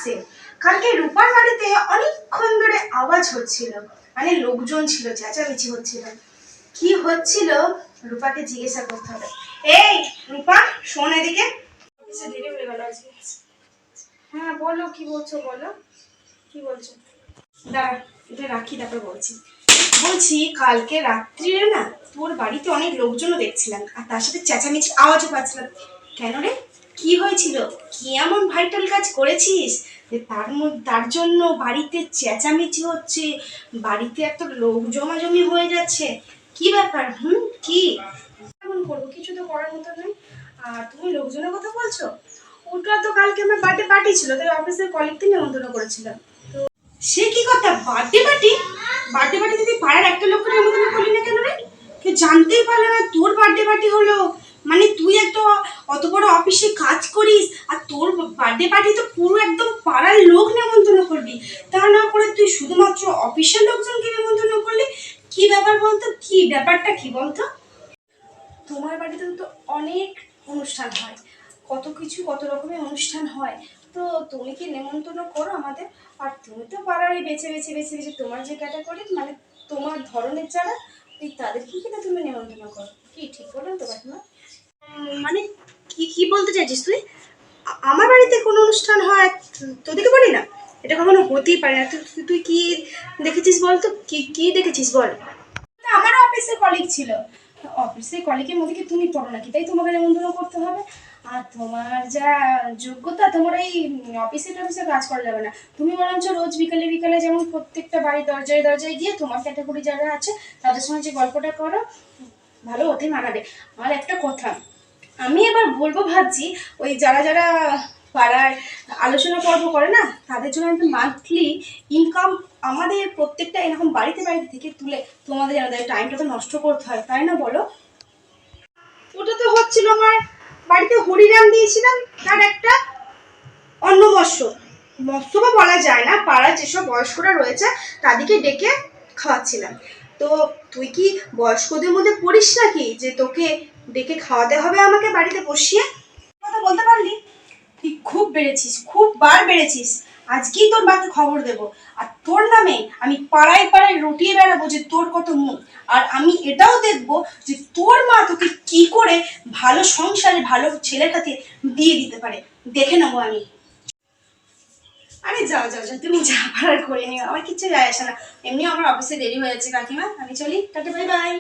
আসে। কালকে রূপার বাড়িতে অনেকক্ষণ ধরে আওয়াজ হচ্ছিল, মানে লোকজন ছিল, চেঁচামেচি হচ্ছিল। কি হচ্ছিল রূপাকে জিজ্ঞাসা করতে হবে। এই রূপা, শোন এদিকে। দেরি হয়ে গেল আজকে। হ্যাঁ বলো, কি বলছো বলো, কি বলছো? দাঁড়া, এটা রাখি, তারপর বলছি। বলছি কালকে রাত্রিরে না তোর বাড়িতে অনেক লোকজনও দেখছিলাম, আর তার সাথে চেঁচামেচি আওয়াজও পাচ্ছিলাম। কেন রে, কি হয়েছিল? কি এমন ভাইটাল কাজ করেছিস যে তার জন্য বাড়িতে চেঁচামেচি হচ্ছে, বাড়িতে এত লোক জমাজমি হয়ে যাচ্ছে? কি ব্যাপার? কি এমন করবো? কিছু তো করার মতো নয়। আর তুমি লোকজনের কথা বলছো, ওটা তো কালকে আমার বার্থডে পার্টি ছিল, তাই অফিসের কলিগকে নিমন্ত্রণ করেছিলাম। সে কি কথা, বার্থডে পার্টি? বার্থডে পার্টি যদি পাড়ার একটা লোককে নিমন্ত্রণ করলি না কেন রে? কেউ জানতেই পারলো না তোর বার্থডে পার্টি হলো? মানে তুই একটা অত বড় অফিসে কাজ করিস, আর তোর বার্থডে পার্টি তো পুরো একদম পাড়ার লোক নিমন্ত্রণ করবি, তা না করে তুই শুধুমাত্র অফিসের লোকজনকে নিমন্ত্রণ করলি? কি ব্যাপার বলতো, কি ব্যাপারটা কি বলতো? তোমার বাড়িতে তো অনেক অনুষ্ঠান হয়, কত কিছু, কত রকমের অনুষ্ঠান হয়, তো তুমি কি নেমন্তন্ন করো আমাদের? আর তুমি তো পাড়ার এই বেছে বেছে বেছে বেছে তোমার যে ক্যাটাগরি, মানে তোমার ধরনের যারা, ওই তাদেরকে কিনা তুমি নেমন্তন্ন করো। কি ঠিক বললাম তো কাকিমা? মানে কি কি বলতে চাইছিস তুই? আমার বাড়িতে কোনো অনুষ্ঠান হয় তোদেরকে বলি না? এটা কখনো হতেই পারে না। তুই কি দেখেছিস বল তো, কি কি দেখেছিস বল? আমারও অফিসের কলিগ ছিল, অফিসের কলিগের মধ্যে কি তুমি পড়ো নাকি, তাই তোমাকে নিমন্ত্রণ করতে হবে? আর তোমার যা যোগ্যতা, তোমার এই অফিসে টফিসে কাজ করা যাবে না। তুমি বরঞ্চ রোজ বিকালে বিকালে যেমন প্রত্যেকটা বাড়ির দরজায় দরজায় গিয়ে তোমার ক্যাটাগরি যারা আছে তাদের সঙ্গে যে গল্পটা করো, ভালো ওতে মানাবে। আর একটা কথা আমি এবার বলবো ভাবছি, ওই যারা যারা পাড়ায় আলোচনা পর্ব করে না, তাদের জন্য একটা মান্থলি ইনকাম আমাদের প্রত্যেকটা এরকম বাড়িতে বাড়িতে থেকে তুলে তোমাদের জানা যায়। টাইমটা তো নষ্ট করতে হয়, তাই না বলো? ওটা তো হচ্ছিল আমার বাড়িতে হরিনাম দিয়েছিলাম, তার একটা অন্ন মৎস্য বা বলা যায় না, পাড়ার যেসব বয়স্করা রয়েছে তাদেরকে ডেকে খাওয়াচ্ছিলাম। তো তুই কি বয়স্কদের মধ্যে পড়িস নাকি যে তোকে ডেকে খাওয়াতে হবে আমাকে বাড়িতে বসিয়ে? কথা বলতে পারলি? তুই খুব বেড়েছিস, খুব বার বেড়েছিস। আজকেই তোর মাকে খবর দেব, আর তোর নামে আমি পাড়ায় পাড়ায় রটিয়ে বেড়াবো যে তোর কত মুখ। আর আমি এটাও দেখবো যে তোর মা তোকে কি করে ভালো সংসারে ভালো ছেলের সাথে বিয়ে দিতে পারে, দেখে নেবো আমি। আরে যাও যাও যাও, তুমি যা পারার করে নিও, আমার কিচ্ছু যায় আসে না। এমনি আমার অফিসে দেরি হয়ে যাচ্ছে কাকিমা, আমি চলি, টাটা, বাই বাই।